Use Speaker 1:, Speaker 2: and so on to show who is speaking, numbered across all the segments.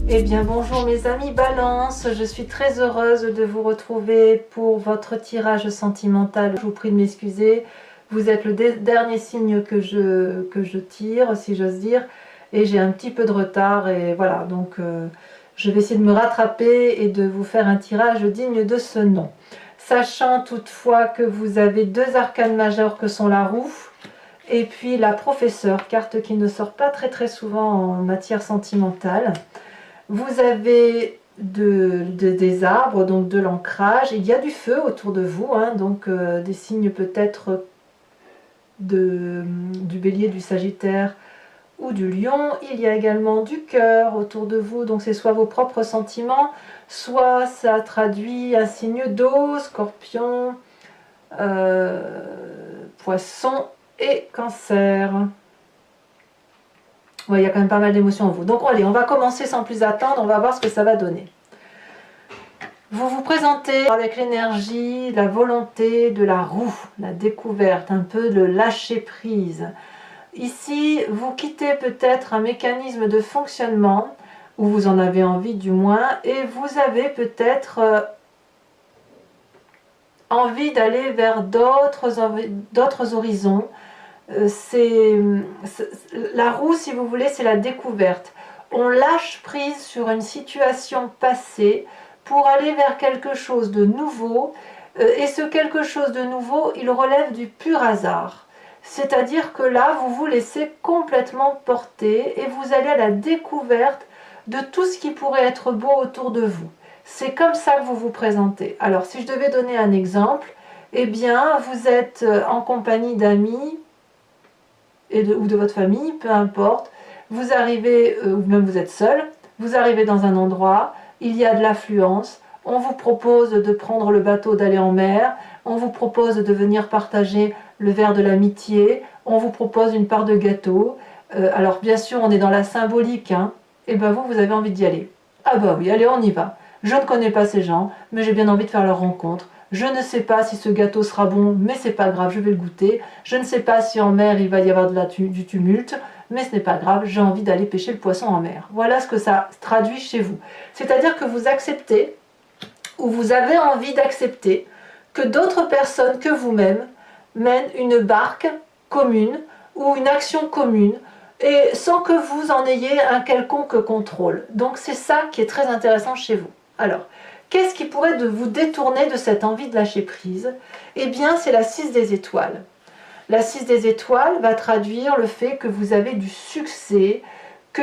Speaker 1: Eh bien bonjour mes amis Balance, je suis très heureuse de vous retrouver pour votre tirage sentimental. Je vous prie de m'excuser, vous êtes le dernier signe que je tire, si j'ose dire, et j'ai un petit peu de retard, et voilà, donc je vais essayer de me rattraper et de vous faire un tirage digne de ce nom. Sachant toutefois que vous avez deux arcanes majeures que sont la roue, et puis la professeure, carte qui ne sort pas très souvent en matière sentimentale. Vous avez des arbres, donc de l'ancrage, il y a du feu autour de vous, hein, donc des signes peut-être du bélier, du sagittaire ou du lion. Il y a également du cœur autour de vous, donc c'est soit vos propres sentiments, soit ça traduit un signe d'eau, scorpion, poisson et cancer. Ouais, il y a quand même pas mal d'émotions en vous. Donc allez, on va commencer sans plus attendre, on va voir ce que ça va donner. Vous vous présentez avec l'énergie, la volonté de la roue, la découverte, un peu le lâcher prise. Ici, vous quittez peut-être un mécanisme de fonctionnement, ou vous en avez envie du moins, et vous avez peut-être envie d'aller vers d'autres horizons. La roue, si vous voulez, c'est la découverte. On lâche prise sur une situation passée pour aller vers quelque chose de nouveau, et ce quelque chose de nouveau, il relève du pur hasard. C'est-à-dire que là, vous vous laissez complètement porter et vous allez à la découverte de tout ce qui pourrait être beau autour de vous. C'est comme ça que vous vous présentez. Alors, si je devais donner un exemple, eh bien, vous êtes en compagnie d'amis, ou de votre famille, peu importe, vous arrivez, ou même vous êtes seul, vous arrivez dans un endroit, il y a de l'affluence, on vous propose de prendre le bateau, d'aller en mer, on vous propose de venir partager le verre de l'amitié, on vous propose une part de gâteau, alors bien sûr on est dans la symbolique, hein, et ben vous avez envie d'y aller. Ah bah oui, allez on y va. Je ne connais pas ces gens, mais j'ai bien envie de faire leur rencontre. Je ne sais pas si ce gâteau sera bon, mais c'est pas grave, je vais le goûter. Je ne sais pas si en mer il va y avoir du tumulte, mais ce n'est pas grave, j'ai envie d'aller pêcher le poisson en mer. Voilà ce que ça traduit chez vous. C'est-à-dire que vous acceptez, ou vous avez envie d'accepter, que d'autres personnes que vous-même mènent une barque commune ou une action commune, et sans que vous en ayez un quelconque contrôle. Donc c'est ça qui est très intéressant chez vous. Alors, qu'est-ce qui pourrait vous détourner de cette envie de lâcher prise? Eh bien, c'est la 6 des étoiles. La 6 des étoiles va traduire le fait que vous avez du succès, que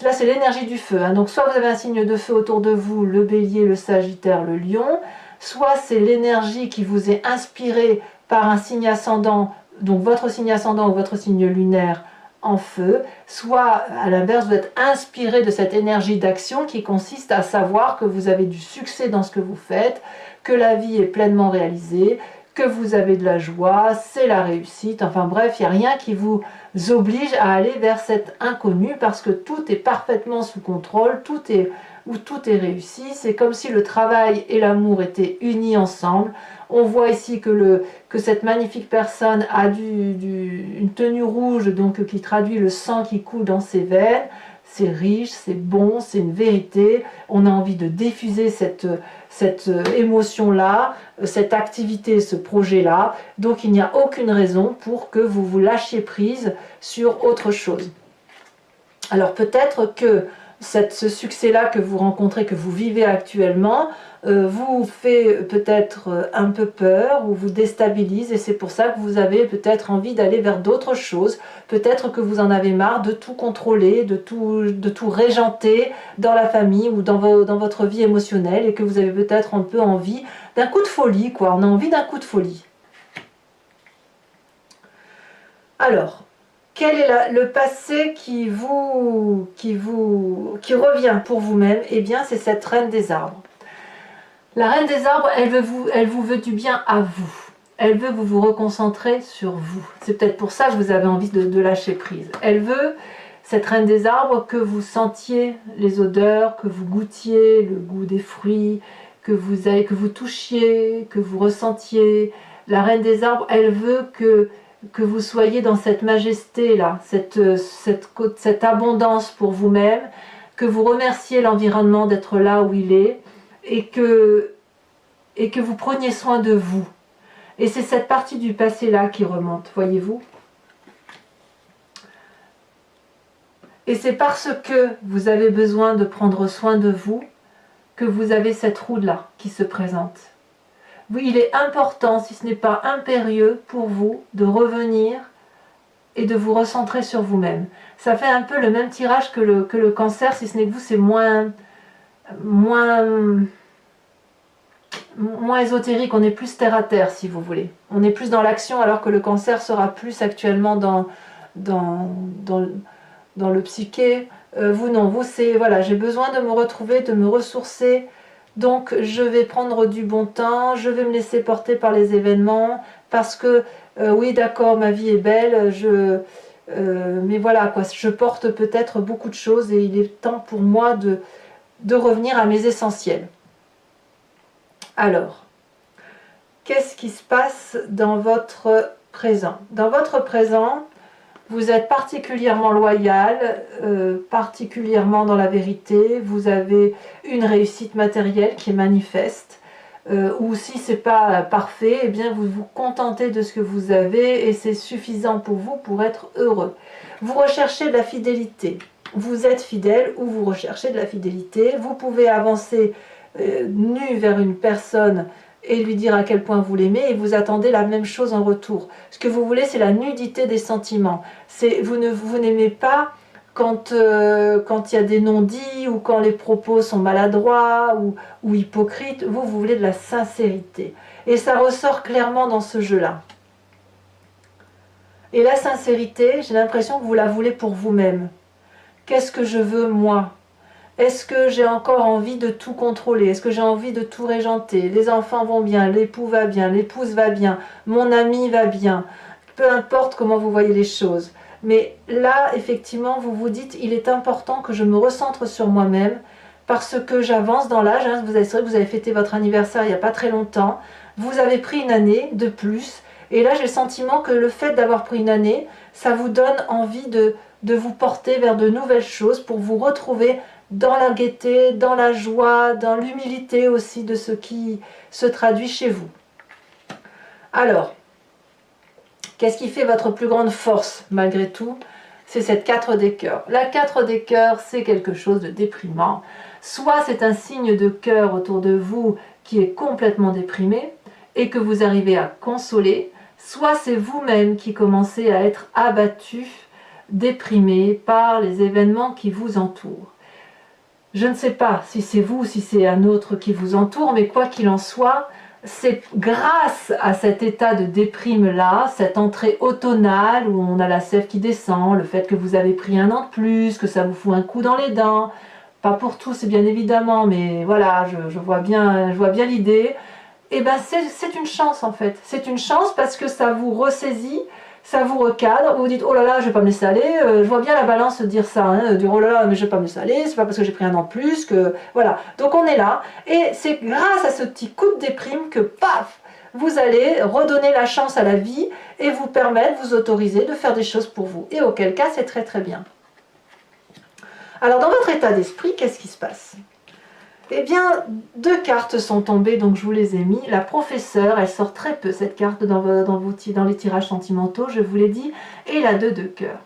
Speaker 1: là c'est l'énergie du feu, hein. Donc soit vous avez un signe de feu autour de vous, le bélier, le sagittaire, le lion, soit c'est l'énergie qui vous est inspirée par un signe ascendant, donc votre signe ascendant ou votre signe lunaire en feu, soit à l'inverse vous êtes inspiré de cette énergie d'action qui consiste à savoir que vous avez du succès dans ce que vous faites, que la vie est pleinement réalisée, que vous avez de la joie, c'est la réussite, enfin bref, il n'y a rien qui vous oblige à aller vers cet inconnu parce que tout est parfaitement sous contrôle, tout est réussi, c'est comme si le travail et l'amour étaient unis ensemble. On voit ici que cette magnifique personne a une tenue rouge, donc qui traduit le sang qui coule dans ses veines. C'est riche, c'est bon, c'est une vérité. On a envie de diffuser cette émotion-là, cette activité, ce projet-là. Donc il n'y a aucune raison pour que vous vous lâchiez prise sur autre chose. Alors peut-être que ce succès-là que vous rencontrez, que vous vivez actuellement, vous fait peut-être un peu peur ou vous déstabilise, et c'est pour ça que vous avez peut-être envie d'aller vers d'autres choses. Peut-être que vous en avez marre de tout contrôler, de tout régenter dans la famille ou dans votre vie émotionnelle, et que vous avez peut-être un peu envie d'un coup de folie, quoi. On a envie d'un coup de folie. Alors, quel est le passé qui revient pour vous-même? Eh bien, c'est cette reine des arbres. La reine des arbres, elle vous veut du bien à vous. Elle veut que vous vous reconcentrez sur vous. C'est peut-être pour ça que vous avez envie de lâcher prise. Elle veut, cette reine des arbres, que vous sentiez les odeurs, que vous goûtiez le goût des fruits, que vous touchiez, que vous ressentiez. La reine des arbres, elle veut que vous soyez dans cette majesté-là, cette abondance pour vous-même, que vous remerciez l'environnement d'être là où il est, et que vous preniez soin de vous. Et c'est cette partie du passé là qui remonte, voyez-vous. Et c'est parce que vous avez besoin de prendre soin de vous que vous avez cette roue là qui se présente. Oui, il est important, si ce n'est pas impérieux pour vous, de revenir et de vous recentrer sur vous-même. Ça fait un peu le même tirage que le cancer, si ce n'est que vous, c'est moins ésotérique, on est plus terre à terre, si vous voulez. On est plus dans l'action, alors que le cancer sera plus actuellement dans le psyché. Vous, non, vous, c'est, voilà, j'ai besoin de me retrouver, de me ressourcer. Donc je vais prendre du bon temps, je vais me laisser porter par les événements, parce que oui d'accord, ma vie est belle, mais voilà quoi, je porte peut-être beaucoup de choses et il est temps pour moi de revenir à mes essentiels. Alors, qu'est-ce qui se passe dans votre présent? Dans votre présent, vous êtes particulièrement loyal, particulièrement dans la vérité, vous avez une réussite matérielle qui est manifeste, ou si ce n'est pas parfait, eh bien vous vous contentez de ce que vous avez et c'est suffisant pour vous pour être heureux. Vous recherchez de la fidélité, vous êtes fidèle ou vous recherchez de la fidélité, vous pouvez avancer nu vers une personne et lui dire à quel point vous l'aimez et vous attendez la même chose en retour. Ce que vous voulez, c'est la nudité des sentiments. Vous n'aimez pas quand il y a des non-dits ou quand les propos sont maladroits ou hypocrites. Vous voulez de la sincérité. Et ça ressort clairement dans ce jeu-là. Et la sincérité, j'ai l'impression que vous la voulez pour vous-même. Qu'est-ce que je veux moi ? Est-ce que j'ai encore envie de tout contrôler? Est-ce que j'ai envie de tout régenter? Les enfants vont bien, l'époux va bien, l'épouse va bien, mon ami va bien. Peu importe comment vous voyez les choses. Mais là, effectivement, vous vous dites, il est important que je me recentre sur moi-même parce que j'avance dans l'âge. Hein. Vous avez fêté votre anniversaire il n'y a pas très longtemps. Vous avez pris une année de plus. Et là, j'ai le sentiment que le fait d'avoir pris une année, ça vous donne envie de vous porter vers de nouvelles choses pour vous retrouver dans la gaieté, dans la joie, dans l'humilité aussi de ce qui se traduit chez vous. Alors, qu'est-ce qui fait votre plus grande force malgré tout? C'est cette 4 des cœurs. La 4 des cœurs, c'est quelque chose de déprimant. Soit c'est un signe de cœur autour de vous qui est complètement déprimé et que vous arrivez à consoler, soit c'est vous-même qui commencez à être abattu, déprimé par les événements qui vous entourent. Je ne sais pas si c'est vous ou si c'est un autre qui vous entoure, mais quoi qu'il en soit, c'est grâce à cet état de déprime-là, cette entrée automnale où on a la sève qui descend, le fait que vous avez pris un an de plus, que ça vous fout un coup dans les dents, pas pour tous bien évidemment, mais voilà, je vois bien l'idée, et ben c'est une chance en fait, c'est une chance parce que ça vous ressaisit, ça vous recadre, vous dites oh là là je vais pas me laisser aller, je vois bien la balance dire ça, hein, dire oh là là mais je vais pas me laisser aller, c'est pas parce que j'ai pris un an de plus que voilà, donc on est là et c'est grâce à ce petit coup de déprime que paf, vous allez redonner la chance à la vie et vous permettre, vous autoriser de faire des choses pour vous et auquel cas c'est très très bien. Alors dans votre état d'esprit, qu'est-ce qui se passe? Eh bien, 2 cartes sont tombées, donc je vous les ai mis. La professeure, elle sort très peu cette carte dans les tirages sentimentaux, je vous l'ai dit, et la 2 de cœur.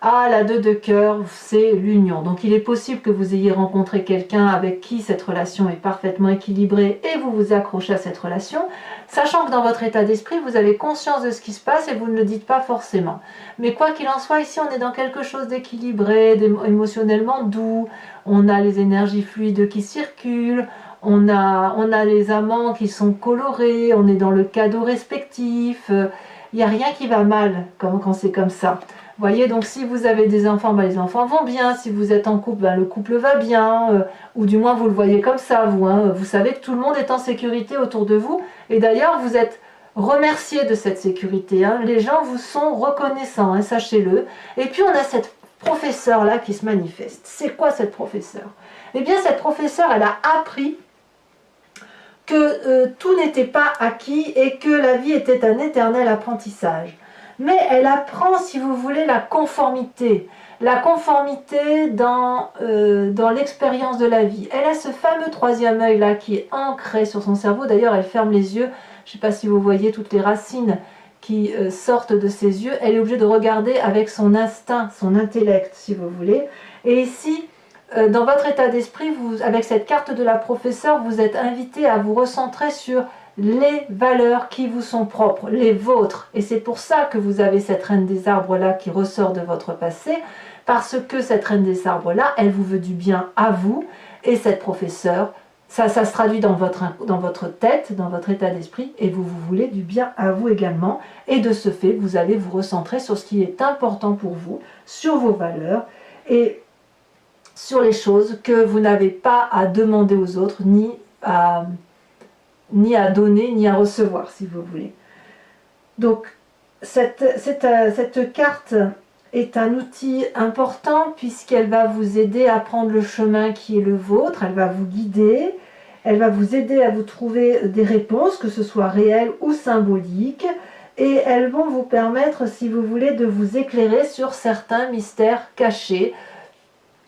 Speaker 1: Ah, la 2 de cœur, c'est l'union. Donc il est possible que vous ayez rencontré quelqu'un avec qui cette relation est parfaitement équilibrée et vous vous accrochez à cette relation, sachant que dans votre état d'esprit, vous avez conscience de ce qui se passe et vous ne le dites pas forcément. Mais quoi qu'il en soit, ici on est dans quelque chose d'équilibré, émotionnellement doux, on a les énergies fluides qui circulent, on a les amants qui sont colorés, on est dans le cadeau respectif, il n'y a rien qui va mal quand c'est comme ça. Voyez, donc si vous avez des enfants, ben les enfants vont bien. Si vous êtes en couple, ben le couple va bien. Ou du moins, vous le voyez comme ça, vous. Hein. Vous savez que tout le monde est en sécurité autour de vous. Et d'ailleurs, vous êtes remerciés de cette sécurité. Hein. Les gens vous sont reconnaissants, hein, sachez-le. Et puis, on a cette professeure-là qui se manifeste. C'est quoi cette professeure? Eh bien, cette professeure, elle a appris que tout n'était pas acquis et que la vie était un éternel apprentissage. Mais elle apprend, si vous voulez, la conformité. la conformité dans l'expérience de la vie. Elle a ce fameux troisième œil là qui est ancré sur son cerveau. D'ailleurs, elle ferme les yeux. Je ne sais pas si vous voyez toutes les racines qui sortent de ses yeux. Elle est obligée de regarder avec son instinct, son intellect, si vous voulez. Et ici, dans votre état d'esprit, avec cette carte de la professeure, vous êtes invité à vous recentrer sur les valeurs qui vous sont propres, les vôtres. Et c'est pour ça que vous avez cette reine des arbres là qui ressort de votre passé, parce que cette reine des arbres là, elle vous veut du bien à vous, et cette professeure, ça se traduit dans votre tête, dans votre état d'esprit, et vous voulez du bien à vous également, et de ce fait, vous allez vous recentrer sur ce qui est important pour vous, sur vos valeurs, et sur les choses que vous n'avez pas à demander aux autres, ni à donner, ni à recevoir, si vous voulez. Donc, cette carte est un outil important puisqu'elle va vous aider à prendre le chemin qui est le vôtre, elle va vous guider, elle va vous aider à vous trouver des réponses, que ce soit réelles ou symboliques, et elles vont vous permettre, si vous voulez, de vous éclairer sur certains mystères cachés,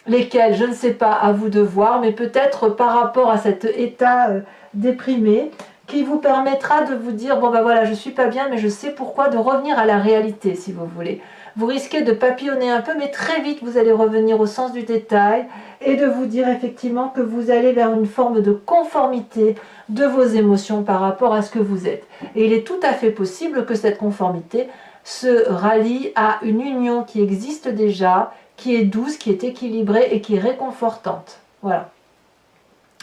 Speaker 1: lesquels, je ne sais pas, à vous de voir, mais peut-être par rapport à cet état déprimé, qui vous permettra de vous dire, bon ben voilà, je suis pas bien, mais je sais pourquoi, de revenir à la réalité, si vous voulez. Vous risquez de papillonner un peu, mais très vite, vous allez revenir au sens du détail, et de vous dire effectivement que vous allez vers une forme de conformité de vos émotions par rapport à ce que vous êtes. Et il est tout à fait possible que cette conformité se rallie à une union qui existe déjà, qui est douce, qui est équilibrée et qui est réconfortante. Voilà.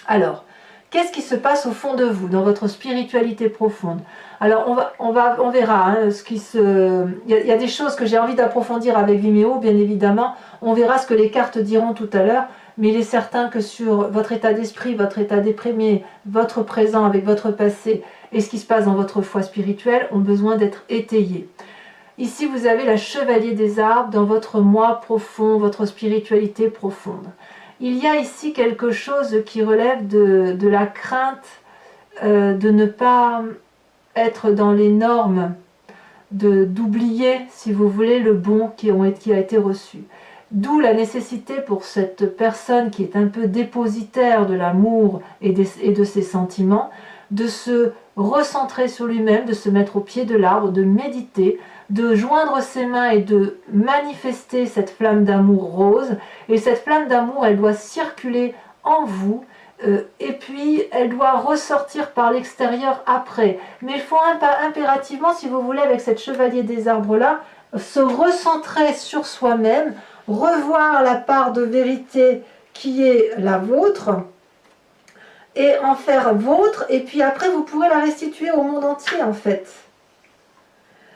Speaker 1: Alors, qu'est-ce qui se passe au fond de vous, dans votre spiritualité profonde? Alors, on verra hein, ce qui se... Il y a des choses que j'ai envie d'approfondir avec Vimeo, bien évidemment. On verra ce que les cartes diront tout à l'heure, mais il est certain que sur votre état d'esprit, votre état déprimé, votre présent avec votre passé et ce qui se passe dans votre foi spirituelle ont besoin d'être étayés. Ici, vous avez la chevalier des arbres dans votre moi profond, votre spiritualité profonde. Il y a ici quelque chose qui relève de la crainte de ne pas être dans les normes, d'oublier, si vous voulez, le bon qui a été reçu. D'où la nécessité pour cette personne qui est un peu dépositaire de l'amour et de ses sentiments, de se recentrer sur lui-même, de se mettre au pied de l'arbre, de méditer, de joindre ses mains et de manifester cette flamme d'amour rose. Et cette flamme d'amour, elle doit circuler en vous, et puis elle doit ressortir par l'extérieur après. Mais il faut impérativement, si vous voulez, avec cette chevalier des arbres-là, se recentrer sur soi-même, revoir la part de vérité qui est la vôtre, et en faire vôtre, et puis après vous pourrez la restituer au monde entier en fait.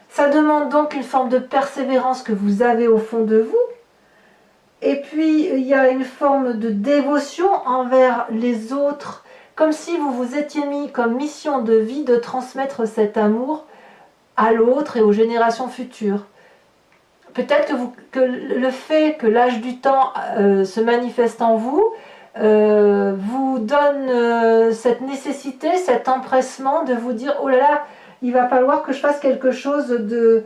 Speaker 1: Ça demande donc une forme de persévérance que vous avez au fond de vous. Et puis, il y a une forme de dévotion envers les autres, comme si vous vous étiez mis comme mission de vie de transmettre cet amour à l'autre et aux générations futures. Peut-être que le fait que l'âge du temps se manifeste en vous, vous donne cette nécessité, cet empressement de vous dire « Oh là là, il va falloir que je fasse quelque chose de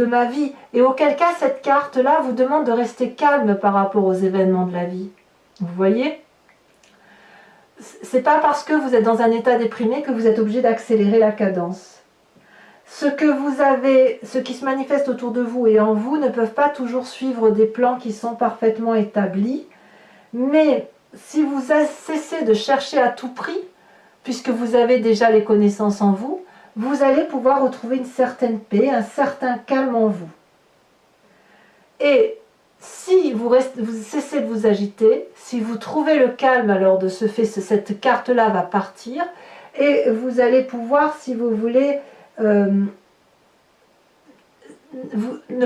Speaker 1: ma vie. » Et auquel cas, cette carte-là vous demande de rester calme par rapport aux événements de la vie. Vous voyez? C'est pas parce que vous êtes dans un état déprimé que vous êtes obligé d'accélérer la cadence. Ce que vous avez, ce qui se manifeste autour de vous et en vous ne peuvent pas toujours suivre des plans qui sont parfaitement établis. Mais si vous cessez de chercher à tout prix, puisque vous avez déjà les connaissances en vous, vous allez pouvoir retrouver une certaine paix, un certain calme en vous. Et si vous cessez de vous agiter, si vous trouvez le calme, alors de ce fait, cette carte-là va partir, et vous allez pouvoir, si vous voulez, ne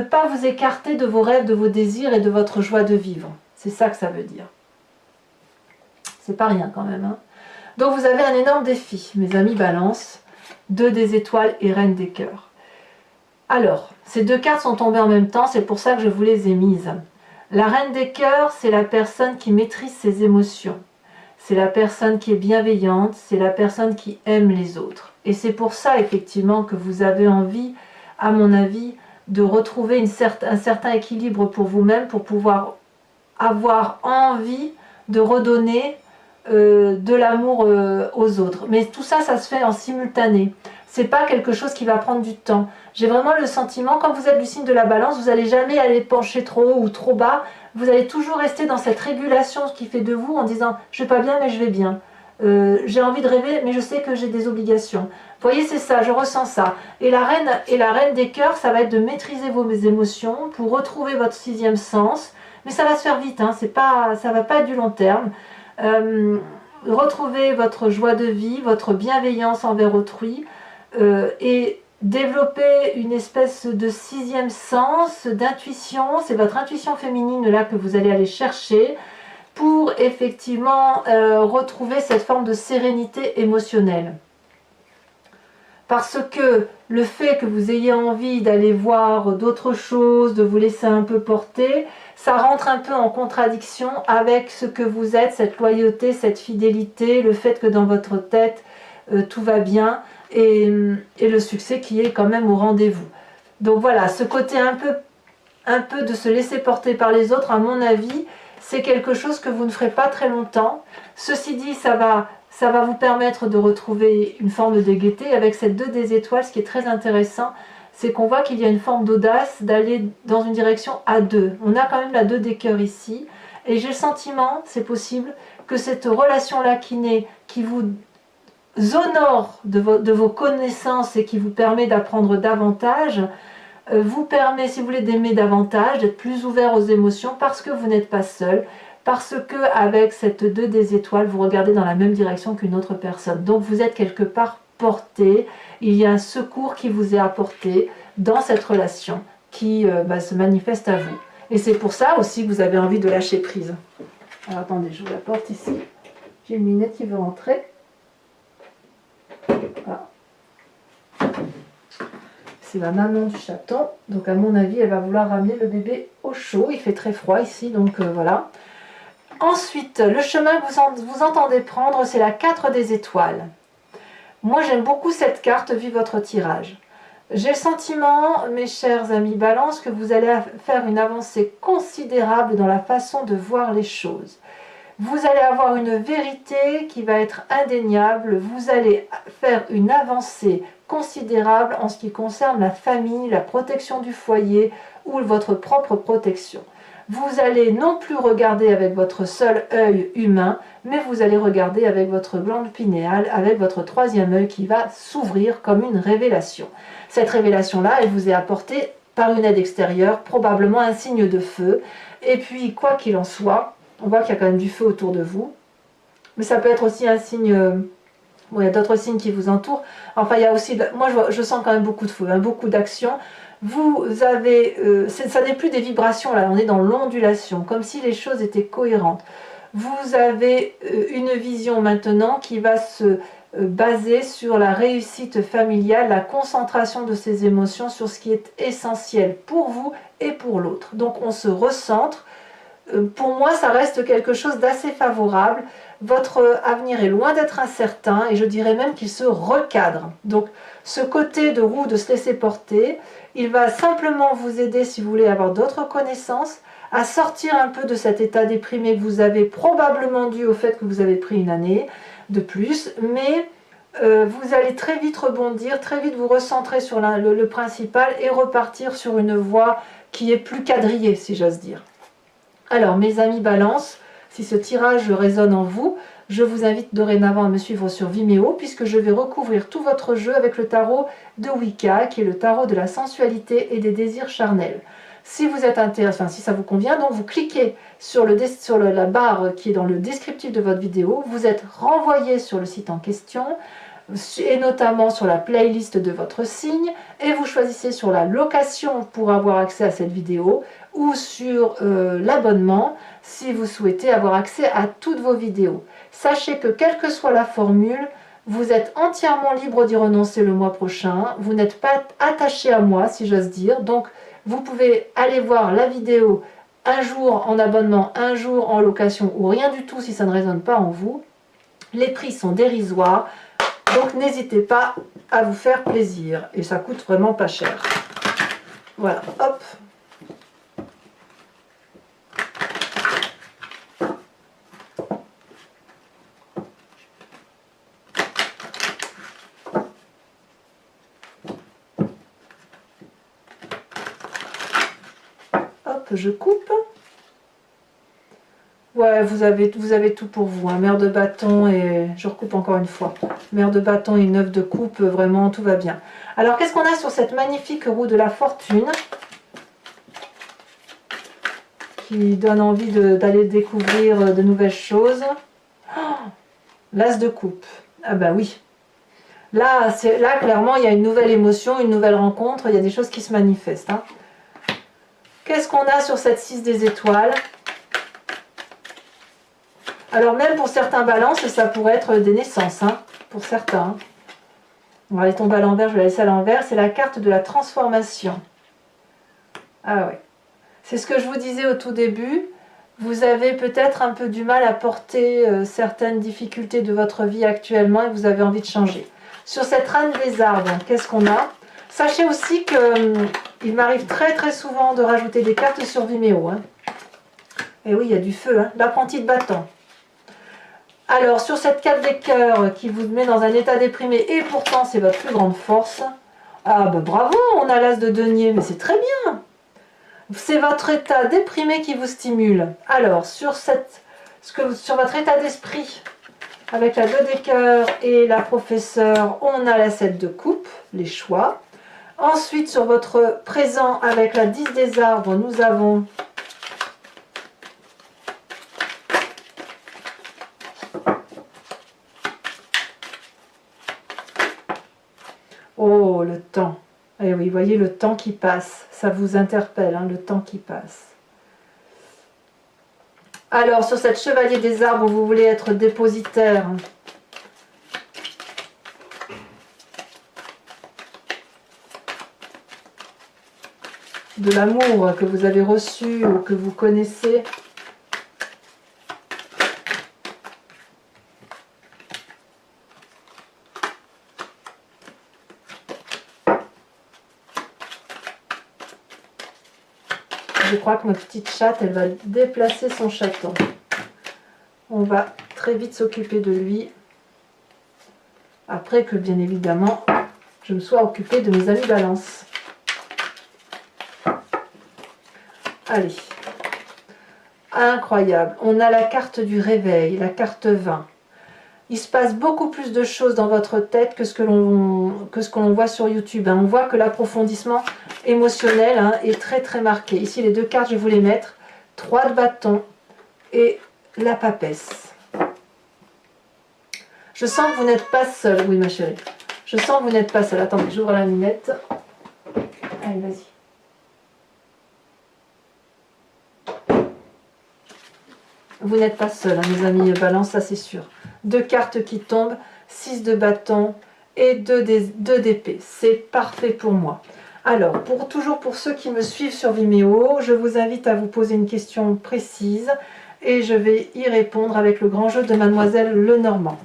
Speaker 1: pas vous écarter de vos rêves, de vos désirs et de votre joie de vivre. C'est ça que ça veut dire. C'est pas rien quand même. Hein. Donc vous avez un énorme défi, mes amis Balance, 2 des étoiles et Reine des cœurs. Alors, ces 2 cartes sont tombées en même temps, c'est pour ça que je vous les ai mises. La Reine des cœurs, c'est la personne qui maîtrise ses émotions. C'est la personne qui est bienveillante, c'est la personne qui aime les autres. Et c'est pour ça, effectivement, que vous avez envie, à mon avis, de retrouver un certain équilibre pour vous-même, pour pouvoir avoir envie de redonner de l'amour aux autres. Mais tout ça, ça se fait en simultané. C'est pas quelque chose qui va prendre du temps. J'ai vraiment le sentiment, quand vous êtes du signe de la balance, vous n'allez jamais aller pencher trop haut ou trop bas. Vous allez toujours rester dans cette régulation qui fait de vous en disant « je vais pas bien mais je vais bien ». J'ai envie de rêver mais je sais que j'ai des obligations. Vous voyez, c'est ça, je ressens ça. Et la reine des cœurs, ça va être de maîtriser vos émotions pour retrouver votre sixième sens. Mais ça va se faire vite, hein, ça va pas être du long terme. Retrouver votre joie de vie, votre bienveillance envers autrui et développer une espèce de sixième sens d'intuition. C'est votre intuition féminine là que vous allez aller chercher pour effectivement retrouver cette forme de sérénité émotionnelle. Parce que le fait que vous ayez envie d'aller voir d'autres choses, de vous laisser un peu porter, ça rentre un peu en contradiction avec ce que vous êtes, cette loyauté, cette fidélité, le fait que dans votre tête, tout va bien et le succès qui est quand même au rendez-vous. Donc voilà, ce côté un peu de se laisser porter par les autres, à mon avis, c'est quelque chose que vous ne ferez pas très longtemps. Ceci dit, ça va vous permettre de retrouver une forme de gaieté. Avec cette 2 des étoiles, ce qui est très intéressant, c'est qu'on voit qu'il y a une forme d'audace d'aller dans une direction à deux. On a quand même la 2 des cœurs ici. Et j'ai le sentiment, c'est possible, que cette relation-là qui naît, qui vous honore de vos connaissances et qui vous permet d'apprendre davantage, vous permet, si vous voulez, d'aimer davantage, d'être plus ouvert aux émotions parce que vous n'êtes pas seul. Parce que avec cette 2 des étoiles, vous regardez dans la même direction qu'une autre personne. Donc vous êtes quelque part porté, il y a un secours qui vous est apporté dans cette relation qui se manifeste à vous. Et c'est pour ça aussi que vous avez envie de lâcher prise. Alors attendez, j'ouvre la porte ici. J'ai une minette qui veut rentrer. Voilà. C'est la maman du chaton. Donc à mon avis, elle va vouloir ramener le bébé au chaud. Il fait très froid ici, donc voilà. Ensuite, le chemin que vous entendez prendre, c'est la 4 des étoiles. Moi, j'aime beaucoup cette carte vu votre tirage. J'ai le sentiment, mes chers amis Balance, que vous allez faire une avancée considérable dans la façon de voir les choses. Vous allez avoir une vérité qui va être indéniable. Vous allez faire une avancée considérable en ce qui concerne la famille, la protection du foyer ou votre propre protection. Vous allez non plus regarder avec votre seul œil humain, mais vous allez regarder avec votre glande pinéale, avec votre 3e œil qui va s'ouvrir comme une révélation. Cette révélation-là, elle vous est apportée par une aide extérieure, probablement un signe de feu. Et puis, quoi qu'il en soit, on voit qu'il y a quand même du feu autour de vous. Mais ça peut être aussi un signe... Bon, il y a d'autres signes qui vous entourent. Enfin, il y a aussi... Moi, je sens quand même beaucoup de feu, hein, beaucoup d'action. Vous avez... ça n'est plus des vibrations, là. On est dans l'ondulation, comme si les choses étaient cohérentes. Vous avez une vision maintenant qui va se baser sur la réussite familiale, la concentration de ces émotions sur ce qui est essentiel pour vous et pour l'autre. Donc, on se recentre. Pour moi, ça reste quelque chose d'assez favorable. Votre avenir est loin d'être incertain et je dirais même qu'il se recadre. Donc, ce côté de roue, de se laisser porter, il va simplement vous aider, si vous voulez avoir d'autres connaissances, à sortir un peu de cet état déprimé que vous avez probablement dû au fait que vous avez pris une année de plus, mais vous allez très vite rebondir, très vite vous recentrer sur le principal et repartir sur une voie qui est plus quadrillée, si j'ose dire. Alors, mes amis Balance, si ce tirage résonne en vous, je vous invite dorénavant à me suivre sur Vimeo, puisque je vais recouvrir tout votre jeu avec le tarot de Wicca, qui est le tarot de la sensualité et des désirs charnels. Si vous êtes intéressé, enfin si ça vous convient, donc vous cliquez sur la barre qui est dans le descriptif de votre vidéo, vous êtes renvoyé sur le site en question, et notamment sur la playlist de votre signe, et vous choisissez sur la location pour avoir accès à cette vidéo, ou sur l'abonnement si vous souhaitez avoir accès à toutes vos vidéos. Sachez que quelle que soit la formule, vous êtes entièrement libre d'y renoncer le mois prochain, vous n'êtes pas attaché à moi si j'ose dire, donc vous pouvez aller voir la vidéo un jour en abonnement, un jour en location ou rien du tout si ça ne résonne pas en vous. Les prix sont dérisoires, donc n'hésitez pas à vous faire plaisir et ça coûte vraiment pas cher. Voilà, hop. Hop, je coupe. Ouais, vous avez tout pour vous, hein. Mère de bâton et... Je recoupe encore une fois. Mère de bâton et une œuf de coupe, vraiment, tout va bien. Alors, qu'est-ce qu'on a sur cette magnifique roue de la fortune qui donne envie d'aller découvrir de nouvelles choses? Oh, l'as de coupe. Ah bah oui. Là, clairement, il y a une nouvelle émotion, une nouvelle rencontre. Il y a des choses qui se manifestent, hein. Qu'est-ce qu'on a sur cette 6 des étoiles? Alors même pour certains balances, ça pourrait être des naissances, hein, pour certains. On va aller tomber à l'envers, je vais la laisser à l'envers. C'est la carte de la transformation. Ah ouais. C'est ce que je vous disais au tout début. Vous avez peut-être un peu du mal à porter certaines difficultés de votre vie actuellement et vous avez envie de changer. Sur cette reine des arbres, qu'est-ce qu'on a? Sachez aussi qu'il m'arrive très souvent de rajouter des cartes sur Vimeo, hein. Et oui, il y a du feu, hein. L'apprenti de bâton. Alors, sur cette 4 des cœurs qui vous met dans un état déprimé, et pourtant c'est votre plus grande force, ah bah bravo, on a l'as de denier, mais c'est très bien. C'est votre état déprimé qui vous stimule. Alors, sur votre état d'esprit, avec la 2 des cœurs et la professeure, on a la 7 de coupe, les choix. Ensuite, sur votre présent, avec la 10 des arbres, nous avons... Oh, le temps. Et oui, vous voyez le temps qui passe. Ça vous interpelle, hein, le temps qui passe. Alors, sur cette chevalier des arbres, vous voulez être dépositaire. De l'amour que vous avez reçu ou que vous connaissez. Je crois que ma petite chatte, elle va déplacer son chaton. On va très vite s'occuper de lui. Après que, bien évidemment, je me sois occupée de mes amis balance. Allez. Incroyable. On a la carte du réveil, la carte 20. Il se passe beaucoup plus de choses dans votre tête que ce que l'on voit sur YouTube, hein. On voit que l'approfondissement émotionnel, hein, est très marqué. Ici, les deux cartes, je vais vous les mettre. 3 de bâton et la papesse. Je sens que vous n'êtes pas seul. Oui, ma chérie. Je sens que vous n'êtes pas seul. Attendez, j'ouvre la lunette. Allez, vas-y. Vous n'êtes pas seul, hein, mes amis balance, ça c'est sûr. 2 cartes qui tombent, 6 de bâton et 2 d'épée. C'est parfait pour moi. Alors, toujours pour ceux qui me suivent sur Vimeo, je vous invite à vous poser une question précise et je vais y répondre avec le grand jeu de Mademoiselle Lenormand.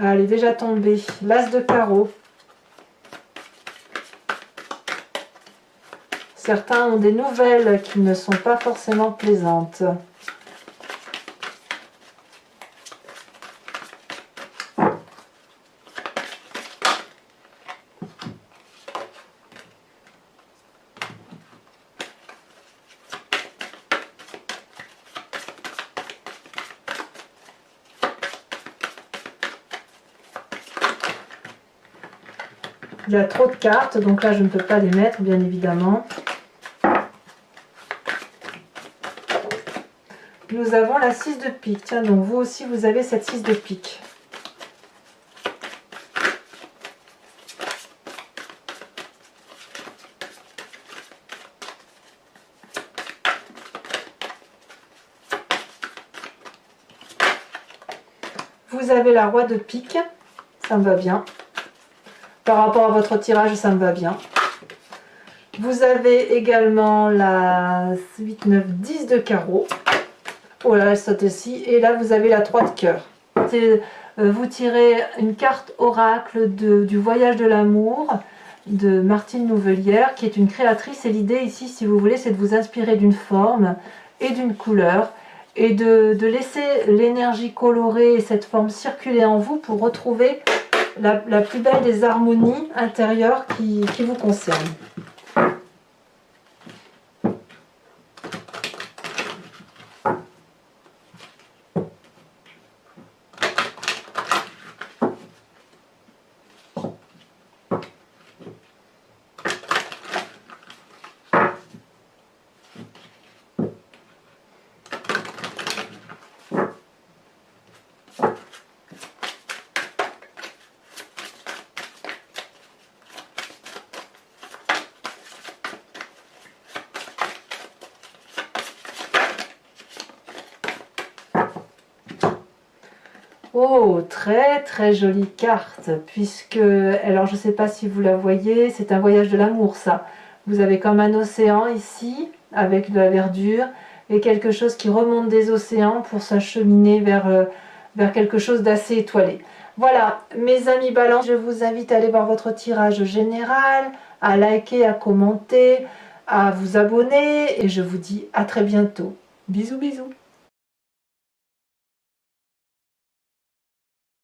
Speaker 1: Elle est déjà tombée. L'as de carreau. Certains ont des nouvelles qui ne sont pas forcément plaisantes. Il y a trop de cartes, donc là je ne peux pas les mettre, bien évidemment. Nous avons la 6 de pique. Tiens, donc vous aussi vous avez cette 6 de pique. vous avez la roi de pique, ça me va bien. Par rapport à votre tirage, ça me va bien. Vous avez également la 8, 9, 10 de carreau. Oh là, elle saute aussi. Et là, vous avez la 3 de cœur. Vous tirez une carte oracle du voyage de l'amour de Martine Nouvelière, qui est une créatrice. Et l'idée ici, si vous voulez, c'est de vous inspirer d'une forme et d'une couleur et de laisser l'énergie colorée et cette forme circuler en vous pour retrouver la plus belle des harmonies intérieures qui vous concernent. Oh, très jolie carte, puisque, alors je ne sais pas si vous la voyez, c'est un voyage de l'amour ça. Vous avez comme un océan ici, avec de la verdure, et quelque chose qui remonte des océans pour s'acheminer vers quelque chose d'assez étoilé. Voilà, mes amis Balance, je vous invite à aller voir votre tirage général, à liker, à commenter, à vous abonner, et je vous dis à très bientôt. Bisous bisous.